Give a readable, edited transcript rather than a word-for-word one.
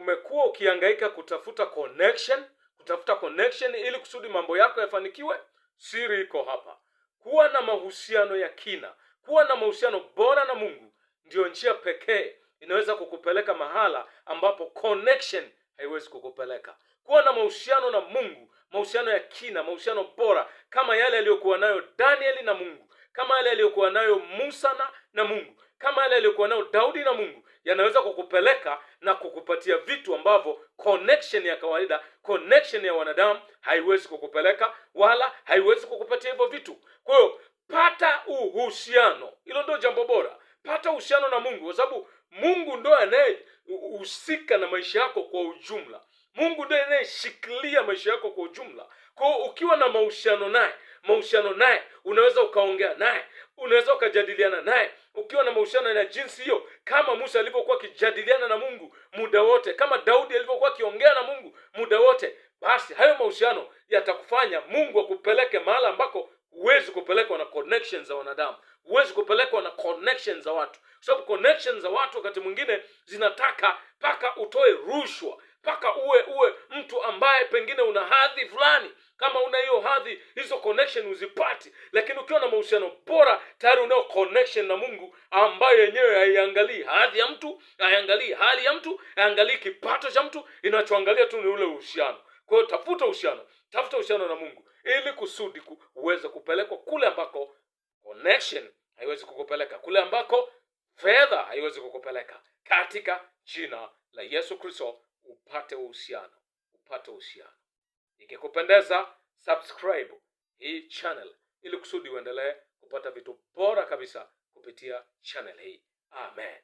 umekuwa ukihangaika kutafuta connection ili kusudi mambo yako yafanikiwe, siri iko hapa. Kuwa na mahusiano ya kina, kuwa na mahusiano bora na Mungu ndio njia pekee inaweza kukupeleka mahala ambapo connection haiwezi kukupeleka. Kuwa na mahusiano na Mungu, mahusiano ya kina, mahusiano bora kama yale aliyokuwa nayo Danieli na Mungu, kama yale aliyokuwa nayo Musa na Mungu, kama yale aliyokuwa nayo Daudi na Mungu, yanaweza kukupeleka na kukupatia vitu ambavyo connection ya kawaida, connection ya wanadamu haiwezi kukupeleka wala haiwezi kukupatia hivyo vitu. Kwa hiyo pata uhusiano, hilo ndio jambo bora. Pata uhusiano na Mungu, kwa sababu Mungu ndio anayehusika na maisha yako kwa ujumla. Mungu ndiye anayeshikilia maisha yako kwa ujumla. Kwa hiyo ukiwa na mahusiano naye, unaweza ukaongea naye, unaweza ukajadiliana naye. Ukiwa na mahusiano na jinsi hiyo, kama Musa alivyokuwa akijadiliana na Mungu muda wote, kama Daudi alivyokuwa akiongea na Mungu muda wote, basi hayo mahusiano yatakufanya Mungu akupeleke mahali ambako huwezi kupelekwa na connections za wanadamu, huwezi kupelekwa na connections za watu. Kwa sababu connections za watu wakati mwingine zinataka paka utoe rushwa, paka uwe mtu ambaye pengine una hadhi fulani. Kama una hiyo hadhi, hizo connection uzipati. Lakini ukiwa na mahusiano bora, tayari unao connection na Mungu ambaye yenyewe haiangalii hadhi ya mtu, haiangalii hali ya mtu, haiangalii kipato cha mtu, inachoangalia tu ni ule uhusiano. Kwa hiyo tafuta uhusiano na Mungu ili kusudi uweze kupelekwa kule ambako connection haiwezi kukupeleka, kule ambako fedha haiwezi kukupeleka. Katika jina la Yesu Kristo upate uhusiano. Ikikupendeza, subscribe hii channel ili kusudi uendelee kupata vitu bora kabisa kupitia channel hii. Amen.